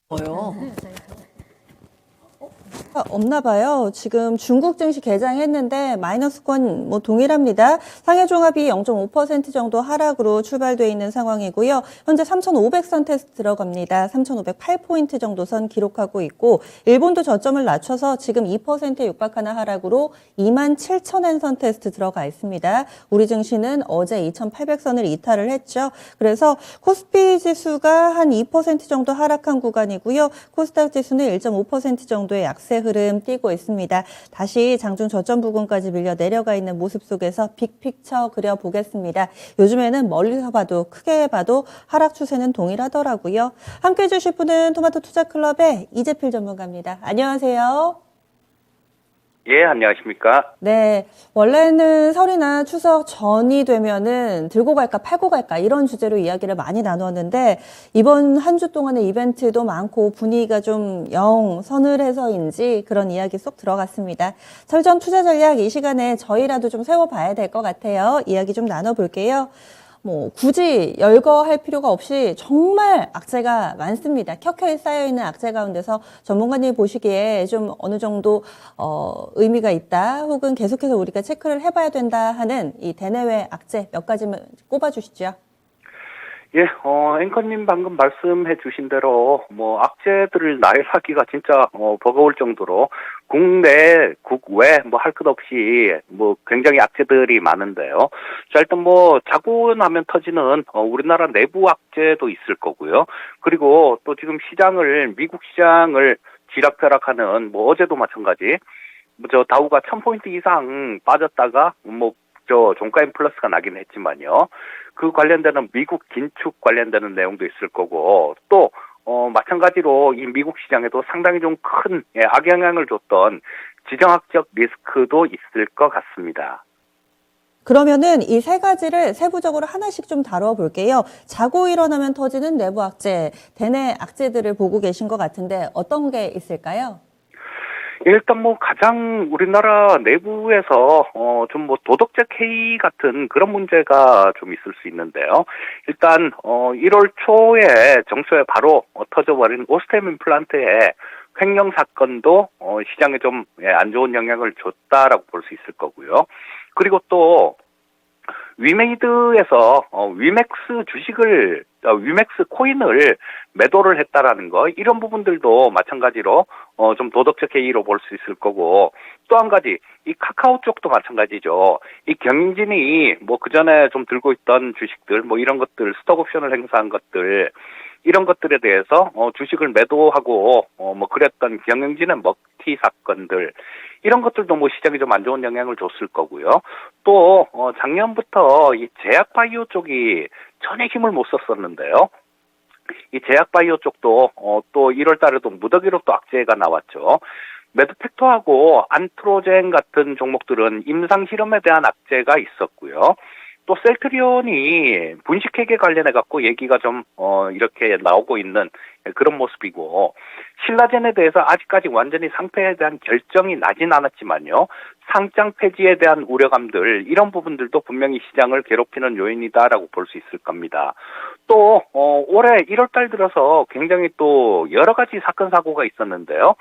뭐요? 없나 봐요. 지금 중국 증시 개장했는데 마이너스권 동일합니다. 상해 종합이 0.5% 정도 하락으로 출발돼 있는 상황이고요. 현재 3,500선 테스트 들어갑니다. 3,508포인트 정도 선 기록하고 있고 일본도 저점을 낮춰서 지금 2%에 육박하는 하락으로 27,000엔 선 테스트 들어가 있습니다. 우리 증시는 어제 2,800선을 이탈을 했죠. 그래서 코스피 지수가 한 2% 정도 하락한 구간이고요. 코스닥 지수는 1.5% 정도의 약세 흐름 띄고 있습니다. 다시 장중 저점 부근까지 밀려 내려가 있는 모습 속에서 빅픽처 그려보겠습니다. 요즘에는 멀리서 봐도 크게 봐도 하락 추세는 동일하더라고요. 함께 해주실 분은 토마토 투자클럽의 이재필 전문가입니다. 안녕하세요. 예, 안녕하십니까. 네, 원래는 설이나 추석 전이 되면은 들고 갈까 팔고 갈까 이런 주제로 이야기를 많이 나누었는데 이번 한 주 동안의 이벤트도 많고 분위기가 좀 영 서늘해서인지 그런 이야기 쏙 들어갔습니다. 설전 투자 전략 이 시간에 저희라도 좀 세워봐야 될 것 같아요. 이야기 좀 나눠볼게요. 굳이 열거할 필요가 없이 정말 악재가 많습니다. 켜켜이 쌓여있는 악재 가운데서 전문가님이 보시기에 좀 어느 정도 의미가 있다 혹은 계속해서 우리가 체크를 해봐야 된다 하는 이 대내외 악재 몇 가지만 꼽아주시죠. 예, 앵커님 방금 말씀해 주신 대로, 악재들을 나열하기가 진짜, 버거울 정도로, 국내, 국외, 할 것 없이, 굉장히 악재들이 많은데요. 자, 일단 자고 나면 터지는, 우리나라 내부 악재도 있을 거고요. 그리고 또 지금 미국 시장을 지락펴락하는, 어제도 마찬가지, 다우가 1000포인트 이상 빠졌다가, 종가 인플러스가 나긴 했지만요. 그 관련되는 미국 긴축 관련되는 내용도 있을 거고, 또, 마찬가지로 이 미국 시장에도 상당히 좀 큰 악영향을 줬던 지정학적 리스크도 있을 것 같습니다. 그러면은 이 세 가지를 세부적으로 하나씩 좀 다뤄 볼게요. 자고 일어나면 터지는 내부 악재, 대내 악재들을 보고 계신 것 같은데 어떤 게 있을까요? 일단 가장 우리나라 내부에서 좀 도덕적 해이 같은 그런 문제가 좀 있을 수 있는데요. 일단 1월 초에 정초에 바로 터져버린 오스템 임플란트의 횡령 사건도 시장에 좀 안 좋은 영향을 줬다라고 볼 수 있을 거고요. 그리고 또 위메이드에서 위맥스 코인을 매도를 했다라는 거, 이런 부분들도 마찬가지로 좀 도덕적 해이로 볼 수 있을 거고, 또 한 가지 이 카카오 쪽도 마찬가지죠. 이 경영진이 그전에 좀 들고 있던 주식들 이런 것들, 스톡 옵션을 행사한 것들, 이런 것들에 대해서 주식을 매도하고 그랬던 경영진의 먹튀 사건들, 이런 것들도 시장에 좀 안 좋은 영향을 줬을 거고요. 또 작년부터 이 제약바이오 쪽이 전혀 힘을 못 썼었는데요. 이 제약바이오 쪽도 또 1월 달에도 무더기로 또 악재가 나왔죠. 메드팩토하고 안트로젠 같은 종목들은 임상 실험에 대한 악재가 있었고요. 또 셀트리온이 분식회계 관련해 갖고 얘기가 좀 이렇게 나오고 있는 그런 모습이고, 신라젠에 대해서 아직까지 완전히 상패에 대한 결정이 나진 않았지만요, 상장 폐지에 대한 우려감들, 이런 부분들도 분명히 시장을 괴롭히는 요인이다라고 볼 수 있을 겁니다. 또 올해 1월 달 들어서 굉장히 또 여러 가지 사건 사고가 있었는데요.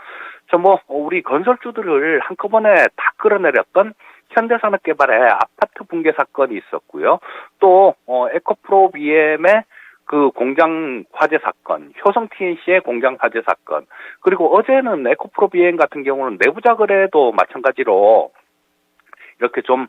우리 건설주들을 한꺼번에 다 끌어내렸던 현대산업개발의 아파트 붕괴 사건이 있었고요. 또 에코프로 BM의 그 공장 화재 사건, 효성 TNC의 공장 화재 사건, 그리고 어제는 에코프로 BM 같은 경우는 내부자 거래도 마찬가지로 이렇게 좀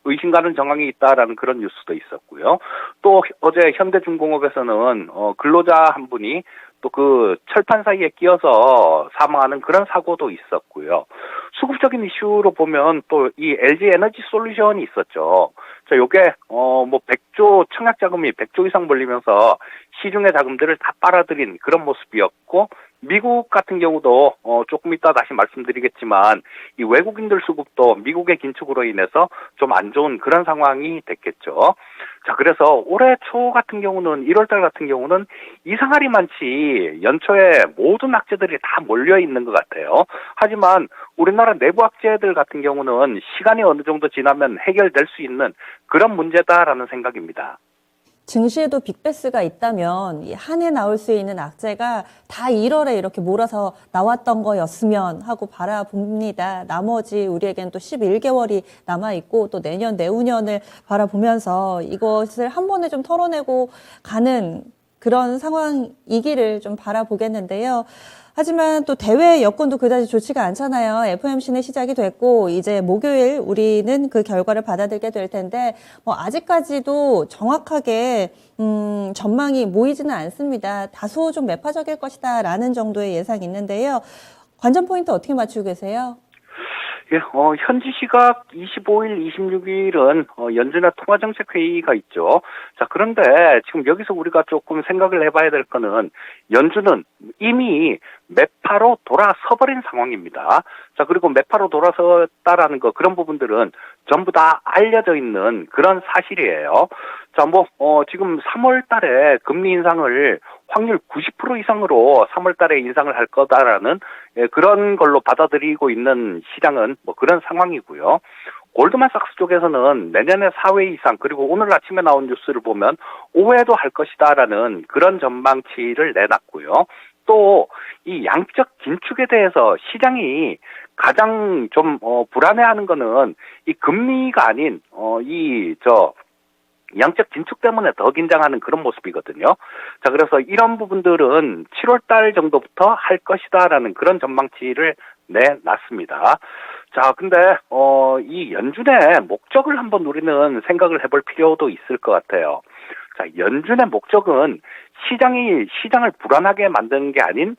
의심 가는 정황이 있다라는 그런 뉴스도 있었고요. 또 어제 현대중공업에서는 근로자 한 분이 또 그 철판 사이에 끼어서 사망하는 그런 사고도 있었고요. 수급적인 이슈로 보면 또 이 LG 에너지 솔루션이 있었죠. 자, 요게 100조 청약 자금이 100조 이상 몰리면서 시중의 자금들을 다 빨아들인 그런 모습이었고, 미국 같은 경우도 조금 이따 다시 말씀드리겠지만 이 외국인들 수급도 미국의 긴축으로 인해서 좀 안 좋은 그런 상황이 됐겠죠. 자, 그래서 올해 초 같은 경우는 1월 달 같은 경우는 이상하리 많지 연초에 모든 악재들이 다 몰려 있는 것 같아요. 하지만 우리나라 내부 악재들 같은 경우는 시간이 어느 정도 지나면 해결될 수 있는 그런 문제다라는 생각입니다. 증시에도 빅베스가 있다면 한 해 나올 수 있는 악재가 다 1월에 이렇게 몰아서 나왔던 거였으면 하고 바라봅니다. 나머지 우리에겐 또 11개월이 남아있고 또 내년, 내후년을 바라보면서 이것을 한 번에 좀 털어내고 가는 그런 상황이기를 좀 바라보겠는데요. 하지만 또 대외 여건도 그다지 좋지가 않잖아요. FOMC는 시작이 됐고 이제 목요일 우리는 그 결과를 받아들게 될 텐데 뭐 아직까지도 정확하게 전망이 모이지는 않습니다. 다소 좀 매파적일 것이다라는 정도의 예상이 있는데요. 관전 포인트 어떻게 맞추고 계세요? 예, 현지 시각 25일, 26일은 연준의 통화정책회의가 있죠. 자, 그런데 지금 여기서 우리가 조금 생각을 해봐야 될 거는 연준은 이미 매파로 돌아서버린 상황입니다. 자, 그리고 매파로 돌아섰다라는 거 그런 부분들은 전부 다 알려져 있는 그런 사실이에요. 자, 지금 3월 달에 금리 인상을 확률 90% 이상으로 3월 달에 인상을 할 거다라는 그런 걸로 받아들이고 있는 시장은 뭐 그런 상황이고요. 골드만삭스 쪽에서는 내년에 4회 이상 그리고 오늘 아침에 나온 뉴스를 보면 5회도 할 것이다라는 그런 전망치를 내놨고요. 또 이 양적 긴축에 대해서 시장이 가장 좀 불안해하는 거는 이 금리가 아닌 양적 긴축 때문에 더 긴장하는 그런 모습이거든요. 자, 그래서 이런 부분들은 7월 달 정도부터 할 것이다라는 그런 전망치를 내놨습니다. 자, 근데 이 연준의 목적을 한번 우리는 생각을 해볼 필요도 있을 것 같아요. 자, 연준의 목적은 시장을 불안하게 만드는 게 아닌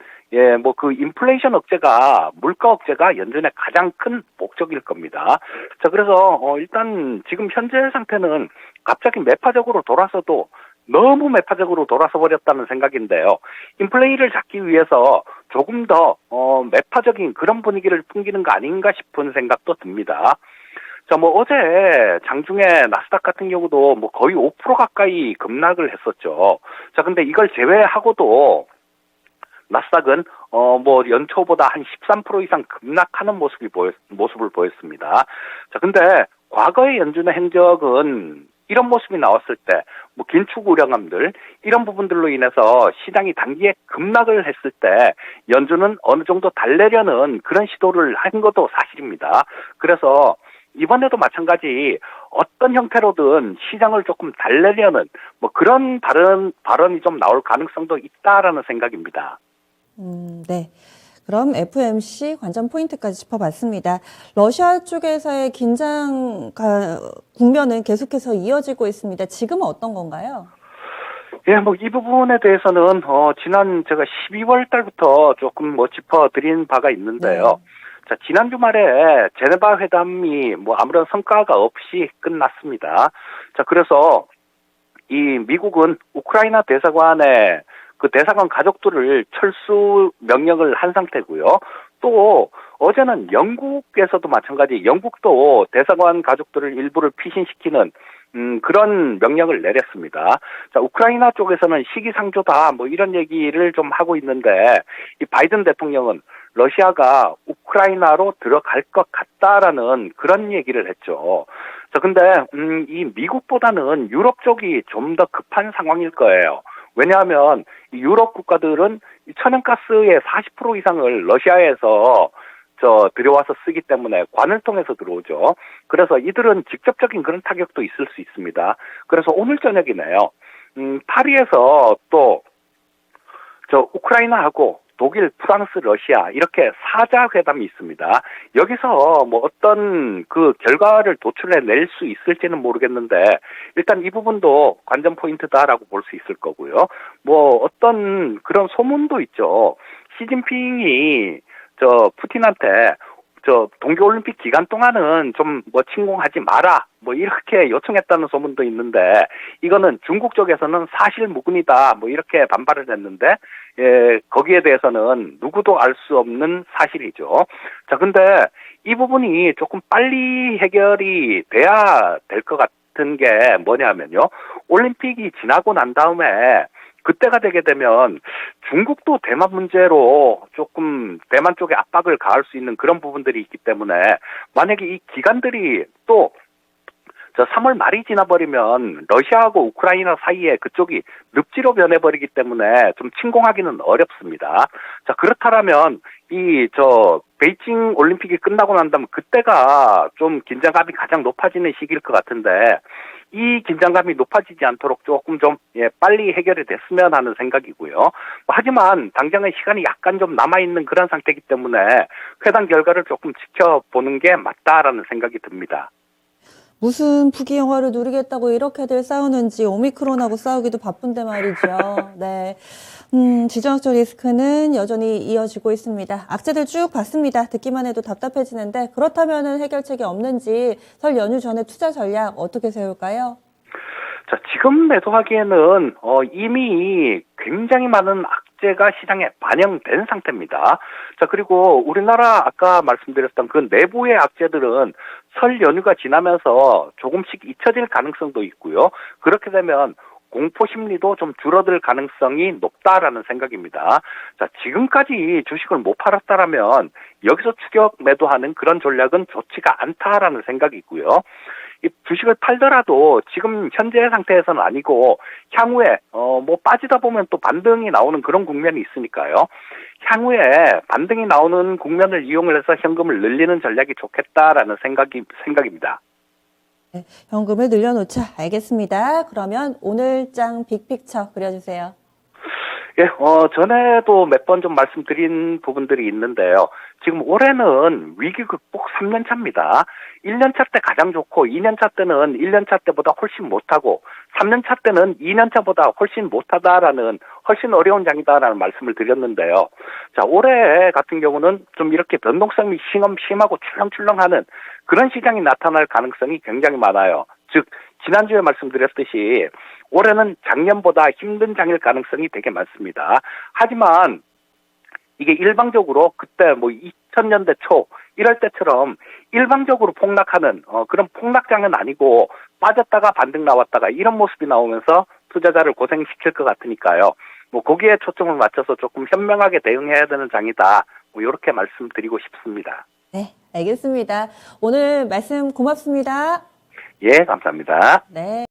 그 인플레이션 억제가 물가 억제가 연준의 가장 큰 목적일 겁니다. 자, 그래서 일단 지금 현재 상태는 갑자기 매파적으로 돌아서도 너무 매파적으로 돌아서 버렸다는 생각인데요. 인플레이를 잡기 위해서 조금 더 매파적인 그런 분위기를 풍기는 거 아닌가 싶은 생각도 듭니다. 자, 어제 장중에 나스닥 같은 경우도 거의 5% 가까이 급락을 했었죠. 자, 근데 이걸 제외하고도 나스닥은 연초보다 한 13% 이상 급락하는 모습을 보였습니다. 자, 근데 과거의 연준의 행적은 이런 모습이 나왔을 때 긴축 우려감들 이런 부분들로 인해서 시장이 단기에 급락을 했을 때 연준은 어느 정도 달래려는 그런 시도를 한 것도 사실입니다. 그래서 이번에도 마찬가지 어떤 형태로든 시장을 조금 달래려는 그런 발언이 좀 나올 가능성도 있다라는 생각입니다. 네. 그럼 FOMC 관전 포인트까지 짚어봤습니다. 러시아 쪽에서의 긴장 국면은 계속해서 이어지고 있습니다. 지금은 어떤 건가요? 예, 이 부분에 대해서는 지난 제가 12월 달부터 조금 짚어드린 바가 있는데요. 네. 자, 지난 주말에 제네바 회담이 아무런 성과가 없이 끝났습니다. 자, 그래서 이 미국은 우크라이나 대사관에 그 대사관 가족들을 철수 명령을 한 상태고요. 또 어제는 영국에서도 마찬가지 영국도 대사관 가족들을 일부를 피신시키는 그런 명령을 내렸습니다. 자, 우크라이나 쪽에서는 시기상조다 이런 얘기를 좀 하고 있는데 이 바이든 대통령은 러시아가 우크라이나로 들어갈 것 같다라는 그런 얘기를 했죠. 자, 근데 이 미국보다는 유럽 쪽이 좀 더 급한 상황일 거예요. 왜냐하면 유럽 국가들은 천연가스의 40% 이상을 러시아에서 들여와서 쓰기 때문에 관을 통해서 들어오죠. 그래서 이들은 직접적인 그런 타격도 있을 수 있습니다. 그래서 오늘 저녁이네요. 파리에서 또 우크라이나하고 독일, 프랑스, 러시아 이렇게 사자 회담이 있습니다. 여기서 어떤 그 결과를 도출해낼 수 있을지는 모르겠는데 일단 이 부분도 관전 포인트다라고 볼 수 있을 거고요. 어떤 그런 소문도 있죠. 시진핑이 푸틴한테 동계올림픽 기간 동안은 좀 침공하지 마라 이렇게 요청했다는 소문도 있는데 이거는 중국 쪽에서는 사실 무근이다 이렇게 반발을 했는데 거기에 대해서는 누구도 알 수 없는 사실이죠. 자, 근데 이 부분이 조금 빨리 해결이 돼야 될 것 같은 게 뭐냐면요. 올림픽이 지나고 난 다음에 그때가 되게 되면 중국도 대만 문제로 조금 대만 쪽에 압박을 가할 수 있는 그런 부분들이 있기 때문에 만약에 이 기관들이 또 저 3월 말이 지나버리면 러시아하고 우크라이나 사이에 그쪽이 늪지로 변해버리기 때문에 좀 침공하기는 어렵습니다. 자, 그렇다면 베이징 올림픽이 끝나고 난다면 그때가 좀 긴장감이 가장 높아지는 시기일 것 같은데, 이 긴장감이 높아지지 않도록 조금 좀 빨리 해결이 됐으면 하는 생각이고요. 하지만 당장의 시간이 약간 좀 남아있는 그런 상태이기 때문에 회담 결과를 조금 지켜보는 게 맞다라는 생각이 듭니다. 무슨 부귀영화를 누리겠다고 이렇게들 싸우는지 오미크론하고 싸우기도 바쁜데 말이죠. 네. 지정학적 리스크는 여전히 이어지고 있습니다. 악재들 쭉 봤습니다. 듣기만 해도 답답해지는데 그렇다면 해결책이 없는지 설 연휴 전에 투자 전략 어떻게 세울까요? 자, 지금 매도하기에는 이미 굉장히 많은 악재가 시장에 반영된 상태입니다. 자, 그리고 우리나라 아까 말씀드렸던 그 내부의 악재들은 설 연휴가 지나면서 조금씩 잊혀질 가능성도 있고요. 그렇게 되면 공포 심리도 좀 줄어들 가능성이 높다라는 생각입니다. 자, 지금까지 주식을 못 팔았다라면 여기서 추격 매도하는 그런 전략은 좋지가 않다라는 생각이 있고요. 이 주식을 팔더라도 지금 현재 상태에서는 아니고 향후에 빠지다 보면 또 반등이 나오는 그런 국면이 있으니까요. 향후에 반등이 나오는 국면을 이용을 해서 현금을 늘리는 전략이 좋겠다라는 생각입니다. 네, 현금을 늘려놓자. 알겠습니다. 그러면 오늘장 빅픽처 그려주세요. 예, 전에도 몇 번 좀 말씀드린 부분들이 있는데요. 지금 올해는 위기 극복 3년 차입니다. 1년 차 때 가장 좋고 2년 차 때는 1년 차 때보다 훨씬 못하고 3년 차 때는 2년 차보다 훨씬 못하다라는 훨씬 어려운 장이다라는 말씀을 드렸는데요. 자, 올해 같은 경우는 좀 이렇게 변동성이 심하고 출렁출렁하는 그런 시장이 나타날 가능성이 굉장히 많아요. 즉, 지난주에 말씀드렸듯이 올해는 작년보다 힘든 장일 가능성이 되게 많습니다. 하지만 이게 일방적으로 그때 2000년대 초 이럴 때처럼 일방적으로 폭락하는 그런 폭락장은 아니고 빠졌다가 반등 나왔다가 이런 모습이 나오면서 투자자를 고생시킬 것 같으니까요. 거기에 초점을 맞춰서 조금 현명하게 대응해야 되는 장이다. 이렇게 말씀드리고 싶습니다. 네, 알겠습니다. 오늘 말씀 고맙습니다. 예, 감사합니다. 네.